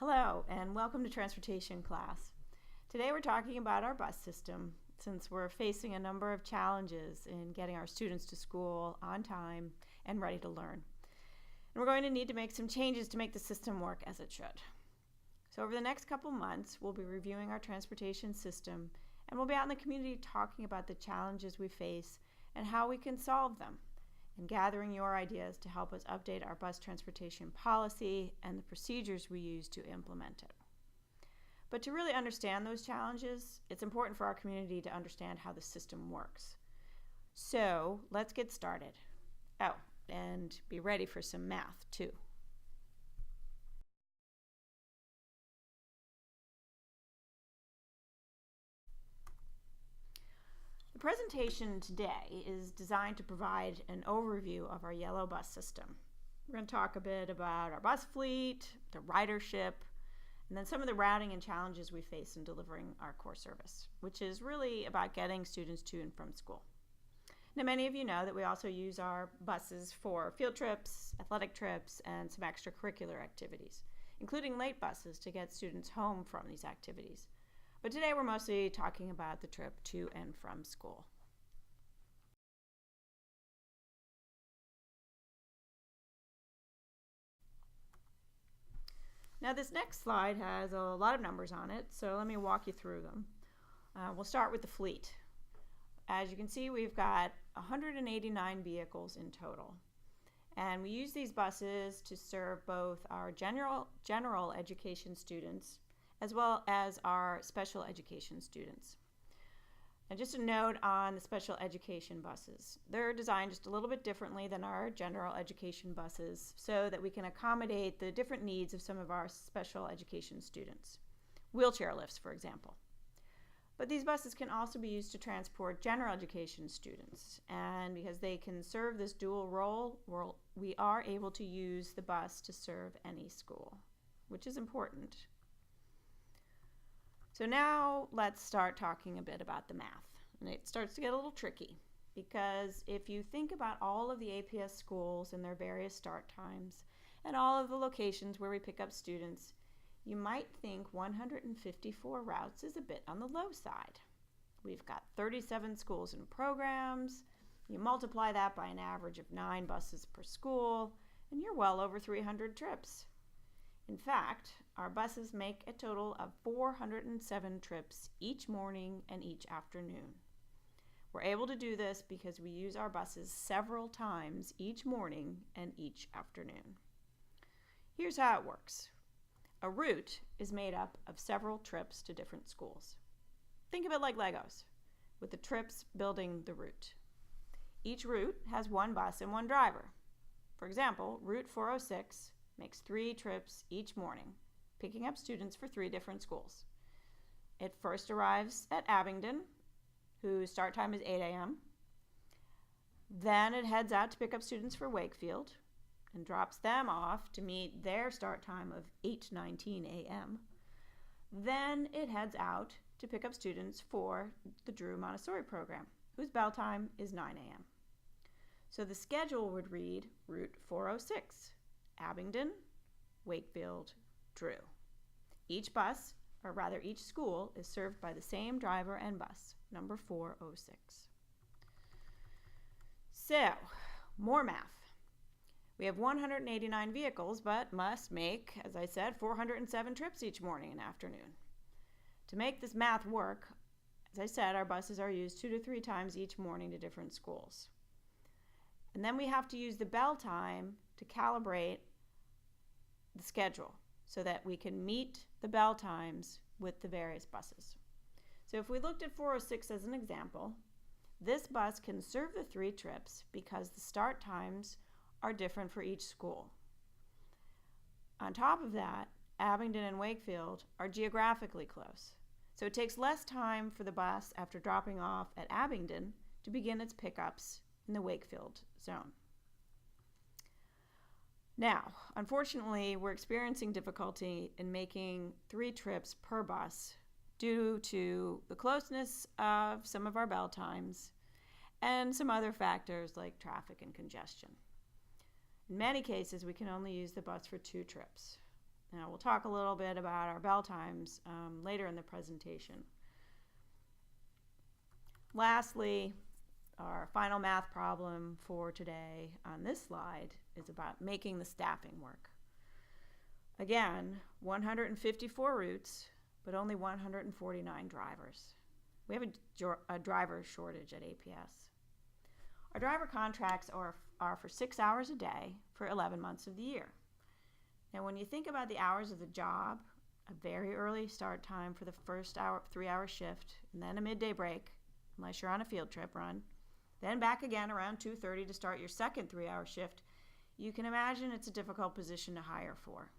Hello, and welcome to transportation class. Today we're talking about our bus system since we're facing a number of challenges in getting our students to school on time and ready to learn. And we're going to need to make some changes to make the system work as it should. So over the next couple months, we'll be reviewing our transportation system, and we'll be out in the community talking about the challenges we face and how we can solve them, and gathering your ideas to help us update our bus transportation policy and the procedures we use to implement it. But to really understand those challenges, it's important for our community to understand how the system works. So let's get started. Oh, and be ready for some math too. The presentation today is designed to provide an overview of our yellow bus system. We're going to talk a bit about our bus fleet, the ridership, and then some of the routing and challenges we face in delivering our core service, which is really about getting students to and from school. Now, many of you know that we also use our buses for field trips, athletic trips, and some extracurricular activities, including late buses to get students home from these activities. But today we're mostly talking about the trip to and from school. Now this next slide has a lot of numbers on it, so let me walk you through them. We'll start with the fleet. As you can see, we've got 189 vehicles in total. And we use these buses to serve both our general education students as well as our special education students. And just a note on the special education buses. They're designed just a little bit differently than our general education buses so that we can accommodate the different needs of some of our special education students. Wheelchair lifts, for example. But these buses can also be used to transport general education students. And because they can serve this dual role, we are able to use the bus to serve any school, which is important. So now let's start talking a bit about the math. And it starts to get a little tricky because if you think about all of the APS schools and their various start times and all of the locations where we pick up students, you might think 154 routes is a bit on the low side. We've got 37 schools and programs. You multiply that by an average of 9 buses per school, and you're well over 300 trips. In fact, our buses make a total of 407 trips each morning and each afternoon. We're able to do this because we use our buses several times each morning and each afternoon. Here's how it works. A route is made up of several trips to different schools. Think of it like Legos, with the trips building the route. Each route has one bus and one driver. For example, Route 406 makes 3 trips each morning, picking up students for 3 different schools. It first arrives at Abingdon, whose start time is 8 a.m. Then it heads out to pick up students for Wakefield and drops them off to meet their start time of 8:19 a.m. Then it heads out to pick up students for the Drew Montessori program, whose bell time is 9 a.m. So the schedule would read Route 406, Abingdon, Wakefield, Drew. Each bus, or rather each school, is served by the same driver and bus, number 406. So, more math. We have 189 vehicles, but must make, as I said, 407 trips each morning and afternoon. To make this math work, as I said, our buses are used 2 to 3 times each morning to different schools. And then we have to use the bell time to calibrate the schedule so that we can meet the bell times with the various buses. So if we looked at 406 as an example, this bus can serve the 3 trips because the start times are different for each school. On top of that, Abingdon and Wakefield are geographically close. So it takes less time for the bus after dropping off at Abingdon to begin its pickups in the Wakefield zone. Now, unfortunately, we're experiencing difficulty in making 3 trips per bus due to the closeness of some of our bell times and some other factors like traffic and congestion. In many cases, we can only use the bus for 2 trips. Now we'll talk a little bit about our bell times later in the presentation. Lastly, our final math problem for today on this slide is about making the staffing work. Again, 154 routes, but only 149 drivers. We have a driver shortage at APS. Our driver contracts are for 6 hours a day for 11 months of the year. Now, when you think about the hours of the job, a very early start time for the first 3-hour shift, and then a midday break, unless you're on a field trip run, then back again around 2:30 to start your second 3-hour shift, you can imagine it's a difficult position to hire for.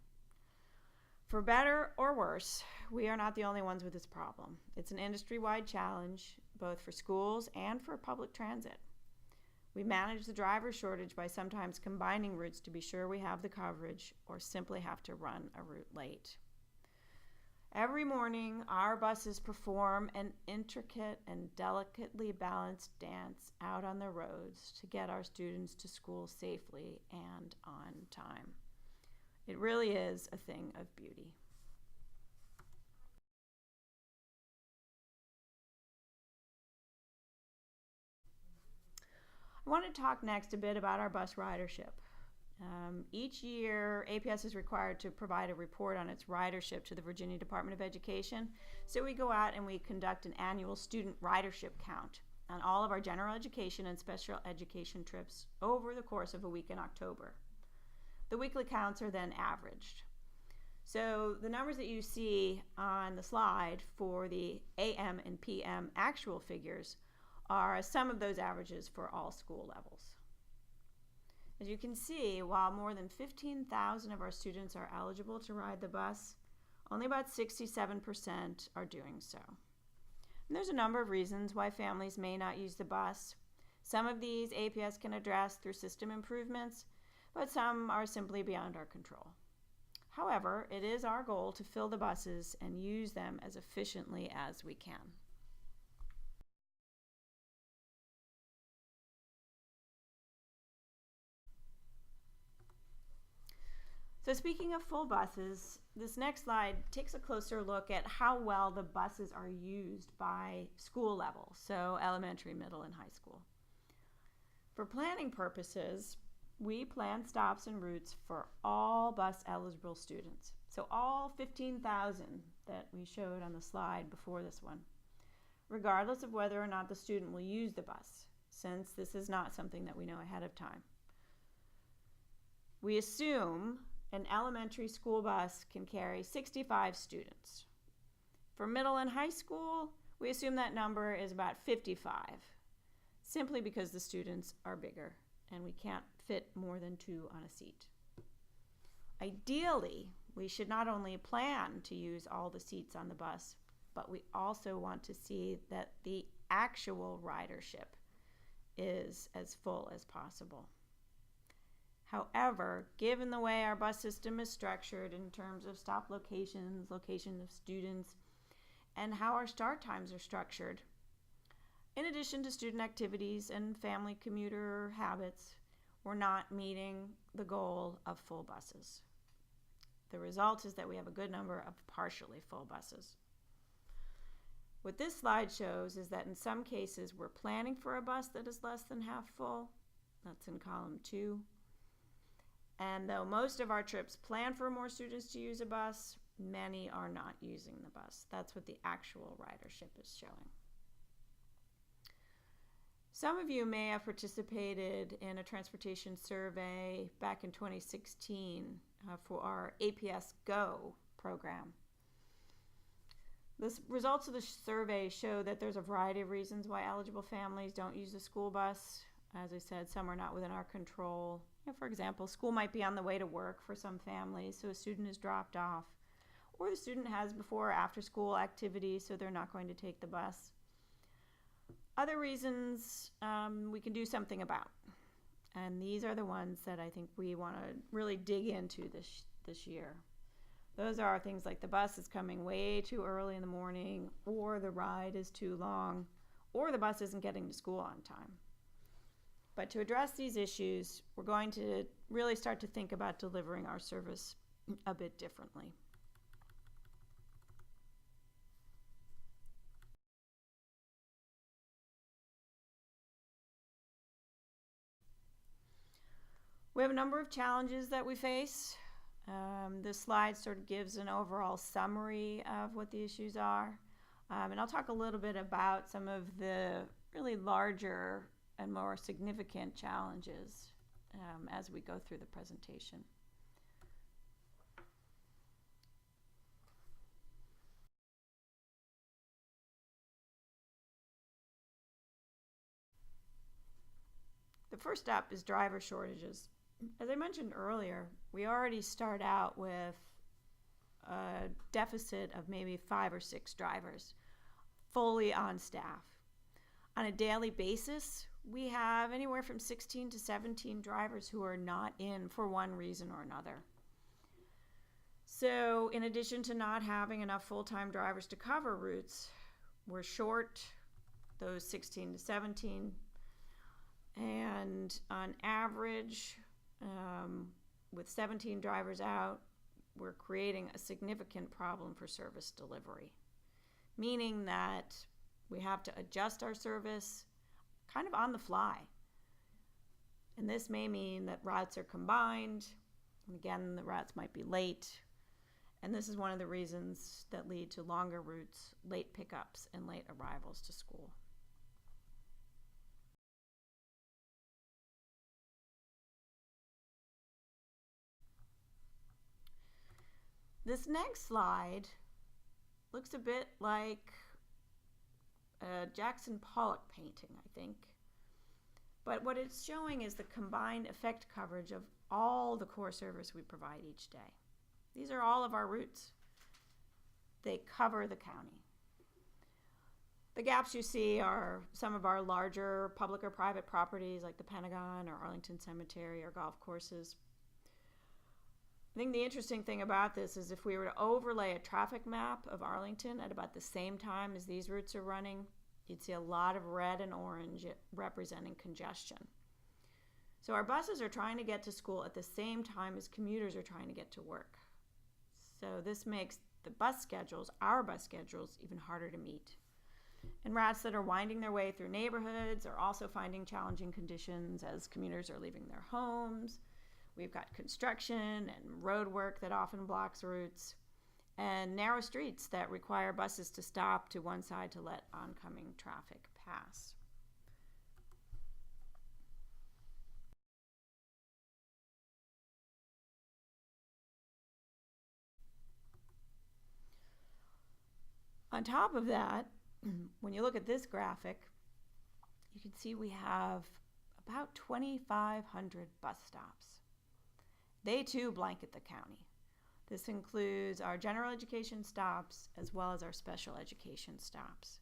For better or worse, we are not the only ones with this problem. It's an industry-wide challenge, both for schools and for public transit. We manage the driver shortage by sometimes combining routes to be sure we have the coverage, or simply have to run a route late. Every morning, our buses perform an intricate and delicately balanced dance out on the roads to get our students to school safely and on time. It really is a thing of beauty. I want to talk next a bit about our bus ridership. Each year, APS is required to provide a report on its ridership to the Virginia Department of Education. So we go out and we conduct an annual student ridership count on all of our general education and special education trips over the course of a week in October. The weekly counts are then averaged. So the numbers that you see on the slide for the AM and PM actual figures are a sum of those averages for all school levels. As you can see, while more than 15,000 of our students are eligible to ride the bus, only about 67% are doing so. And there's a number of reasons why families may not use the bus. Some of these APS can address through system improvements, but some are simply beyond our control. However, it is our goal to fill the buses and use them as efficiently as we can. So speaking of full buses, this next slide takes a closer look at how well the buses are used by school level, so elementary, middle, and high school. For planning purposes, we plan stops and routes for all bus eligible students. So all 15,000 that we showed on the slide before this one, regardless of whether or not the student will use the bus, since this is not something that we know ahead of time. We assume an elementary school bus can carry 65 students. For middle and high school, we assume that number is about 55, simply because the students are bigger and we can't fit more than 2 on a seat. Ideally, we should not only plan to use all the seats on the bus, but we also want to see that the actual ridership is as full as possible. However, given the way our bus system is structured in terms of stop locations, location of students, and how our start times are structured, in addition to student activities and family commuter habits, we're not meeting the goal of full buses. The result is that we have a good number of partially full buses. What this slide shows is that in some cases we're planning for a bus that is less than half full. That's in column 2. And though most of our trips plan for more students to use a bus, many are not using the bus. That's what the actual ridership is showing. Some of you may have participated in a transportation survey back in 2016 for our APS Go program. The results of the survey show that there's a variety of reasons why eligible families don't use the school bus. As I said, some are not within our control. For example, school might be on the way to work for some families, so a student is dropped off. Or the student has before or after school activities, so they're not going to take the bus. Other reasons we can do something about. And these are the ones that I think we want to really dig into this year. Those are things like the bus is coming way too early in the morning, or the ride is too long, or the bus isn't getting to school on time. But to address these issues, we're going to really start to think about delivering our service a bit differently. We have a number of challenges that we face. This slide sort of gives an overall summary of what the issues are. And I'll talk a little bit about some of the really larger and more significant challenges as we go through the presentation. The first up is driver shortages. As I mentioned earlier, we already start out with a deficit of maybe 5 or 6 drivers fully on staff. On a daily basis, we have anywhere from 16 to 17 drivers who are not in for one reason or another. So in addition to not having enough full-time drivers to cover routes, we're short those 16 to 17. And on average, with 17 drivers out, we're creating a significant problem for service delivery, meaning that we have to adjust our service kind of on the fly. And this may mean that routes are combined, and again, the routes might be late. And this is one of the reasons that lead to longer routes, late pickups, and late arrivals to school. This next slide looks a bit like a Jackson Pollock painting, I think. But what it's showing is the combined effect coverage of all the core service we provide each day. These are all of our routes. They cover the county. The gaps you see are some of our larger public or private properties like the Pentagon or Arlington Cemetery or golf courses. I think the interesting thing about this is if we were to overlay a traffic map of Arlington at about the same time as these routes are running, you'd see a lot of red and orange representing congestion. So our buses are trying to get to school at the same time as commuters are trying to get to work. So this makes the bus schedules, our bus schedules, even harder to meet. And routes that are winding their way through neighborhoods are also finding challenging conditions as commuters are leaving their homes. We've got construction and road work that often blocks routes, and narrow streets that require buses to stop to one side to let oncoming traffic pass. On top of that, when you look at this graphic, you can see we have about 2,500 bus stops. They too blanket the county. This includes our general education stops as well as our special education stops.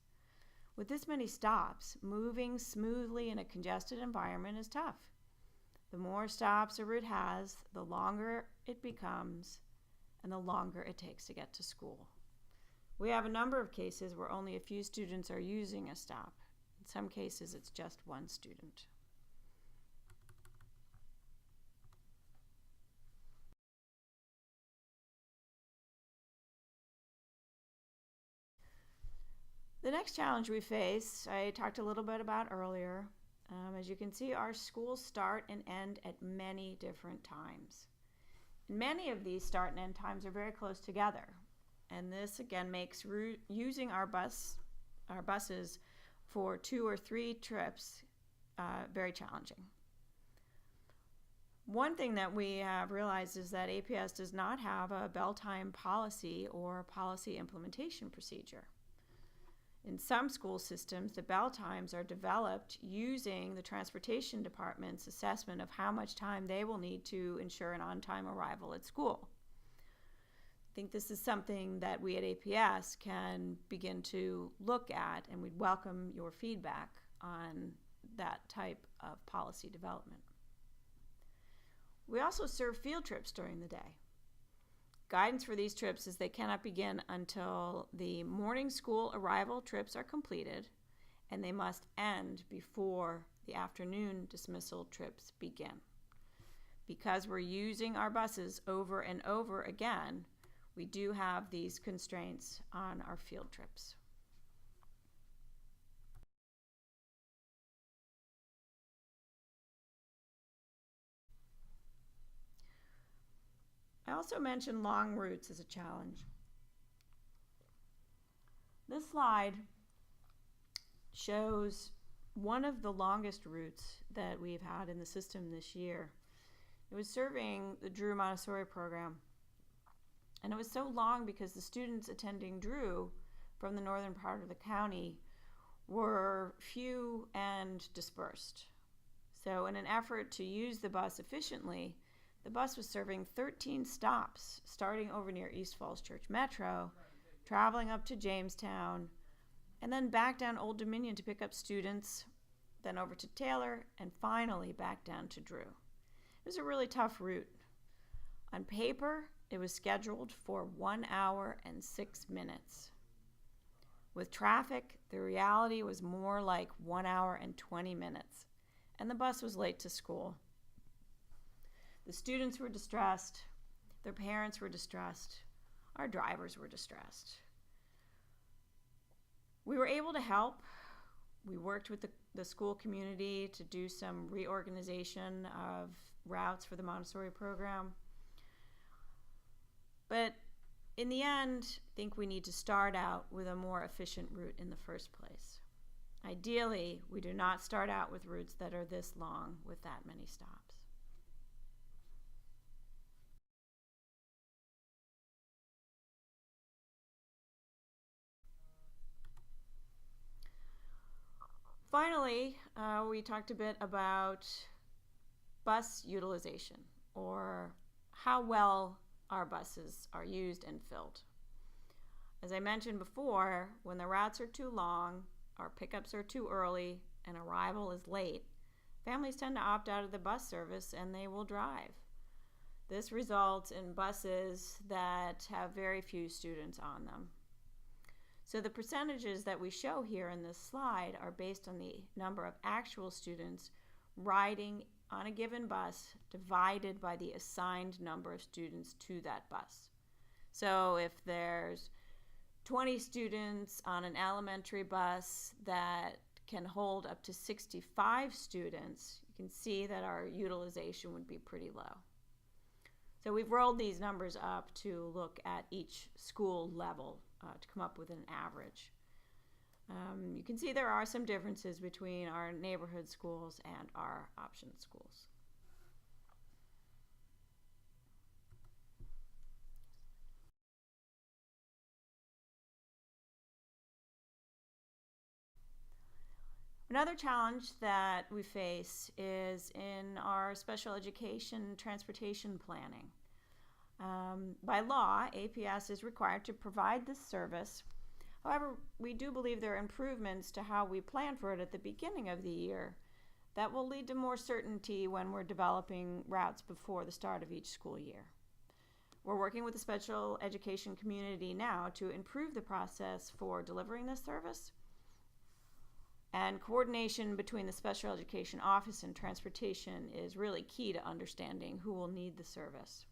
With this many stops, moving smoothly in a congested environment is tough. The more stops a route has, the longer it becomes and the longer it takes to get to school. We have a number of cases where only a few students are using a stop. In some cases, it's just one student. The next challenge we face, I talked a little bit about earlier. As you can see, our schools start and end at many different times. Many of these start and end times are very close together. And this again makes using our buses for 2 or 3 trips very challenging. One thing that we have realized is that APS does not have a bell time policy or policy implementation procedure. In some school systems, the bell times are developed using the transportation department's assessment of how much time they will need to ensure an on-time arrival at school. I think this is something that we at APS can begin to look at, and we'd welcome your feedback on that type of policy development. We also serve field trips during the day. Guidance for these trips is they cannot begin until the morning school arrival trips are completed, and they must end before the afternoon dismissal trips begin. because we're using our buses over and over again, we do have these constraints on our field trips. I also mentioned long routes as a challenge. This slide shows one of the longest routes that we've had in the system this year. It was serving the Drew Montessori program. And it was so long because the students attending Drew from the northern part of the county were few and dispersed. So in an effort to use the bus efficiently, the bus was serving 13 stops, starting over near East Falls Church Metro, traveling up to Jamestown, and then back down Old Dominion to pick up students, then over to Taylor, and finally back down to Drew. It was a really tough route. On paper, it was scheduled for 1 hour and 6 minutes. With traffic, the reality was more like 1 hour and 20 minutes, and the bus was late to school. The students were distressed, their parents were distressed, our drivers were distressed. We were able to help. We worked with the school community to do some reorganization of routes for the Montessori program. But in the end, I think we need to start out with a more efficient route in the first place. Ideally, we do not start out with routes that are this long with that many stops. Finally, we talked a bit about bus utilization, or how well our buses are used and filled. As I mentioned before, when the routes are too long, our pickups are too early, and arrival is late, families tend to opt out of the bus service and they will drive. This results in buses that have very few students on them. So the percentages that we show here in this slide are based on the number of actual students riding on a given bus divided by the assigned number of students to that bus. So if there's 20 students on an elementary bus that can hold up to 65 students, you can see that our utilization would be pretty low. So we've rolled these numbers up to look at each school level to come up with an average. You can see there are some differences between our neighborhood schools and our option schools. Another challenge that we face is in our special education transportation planning. By law, APS is required to provide this service. However, we do believe there are improvements to how we plan for it at the beginning of the year that will lead to more certainty when we're developing routes before the start of each school year. We're working with the special education community now to improve the process for delivering this service, and coordination between the special education office and transportation is really key to understanding who will need the service.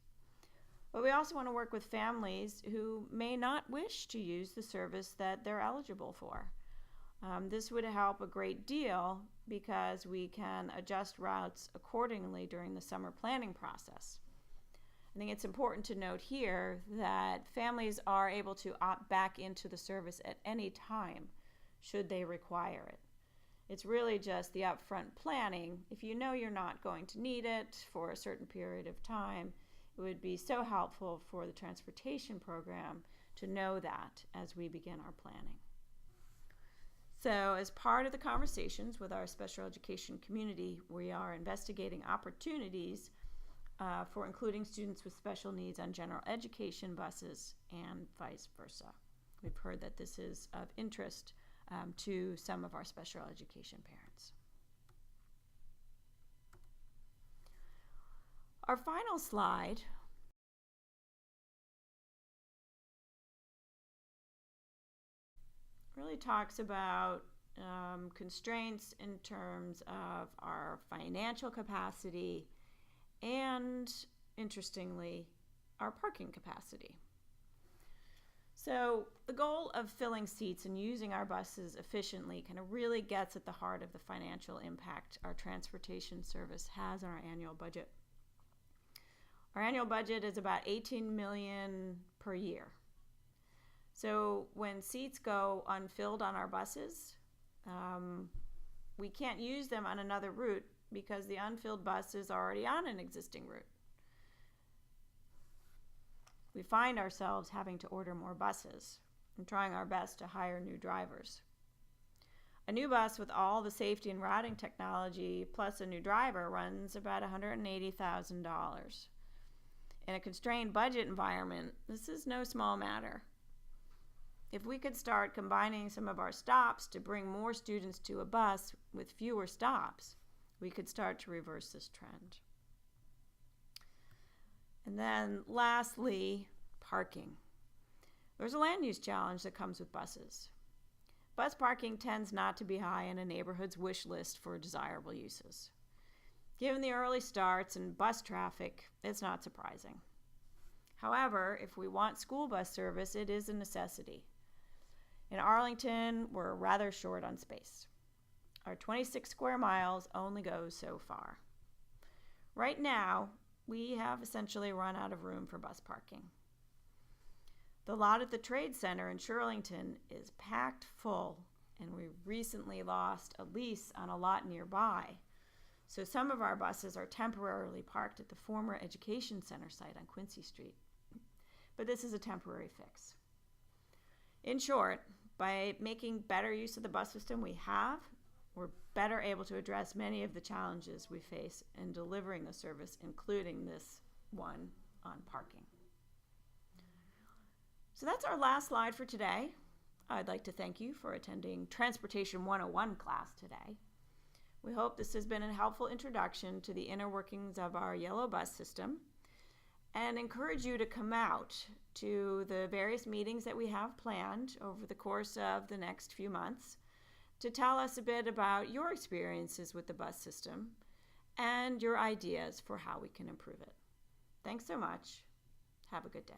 But we also want to work with families who may not wish to use the service that they're eligible for. This would help a great deal because we can adjust routes accordingly during the summer planning process. I think it's important to note here that families are able to opt back into the service at any time should they require it. It's really just the upfront planning. If you know you're not going to need it for a certain period of time, it would be so helpful for the transportation program to know that as we begin our planning. So as part of the conversations with our special education community, we are investigating opportunities for including students with special needs on general education buses and vice versa. We've heard that this is of interest to some of our special education parents. Our final slide really talks about constraints in terms of our financial capacity and, interestingly, our parking capacity. So the goal of filling seats and using our buses efficiently kind of really gets at the heart of the financial impact our transportation service has on our annual budget. Our annual budget is about $18 million per year. So when seats go unfilled on our buses, we can't use them on another route because the unfilled bus is already on an existing route. We find ourselves having to order more buses and trying our best to hire new drivers. A new bus with all the safety and routing technology plus a new driver runs about $180,000. In a constrained budget environment, this is no small matter. If we could start combining some of our stops to bring more students to a bus with fewer stops, we could start to reverse this trend. And then lastly, parking. There's a land use challenge that comes with buses. Bus parking tends not to be high in a neighborhood's wish list for desirable uses. Given the early starts and bus traffic, it's not surprising. However, if we want school bus service, it is a necessity. In Arlington, we're rather short on space. Our 26 square miles only goes so far. Right now, we have essentially run out of room for bus parking. The lot at the Trade Center in Arlington is packed full, and we recently lost a lease on a lot nearby. So some of our buses are temporarily parked at the former Education Center site on Quincy Street. But this is a temporary fix. In short, by making better use of the bus system we have, we're better able to address many of the challenges we face in delivering the service, including this one on parking. So that's our last slide for today. I'd like to thank you for attending Transportation 101 class today. We hope this has been a helpful introduction to the inner workings of our yellow bus system and encourage you to come out to the various meetings that we have planned over the course of the next few months to tell us a bit about your experiences with the bus system and your ideas for how we can improve it. Thanks so much. Have a good day.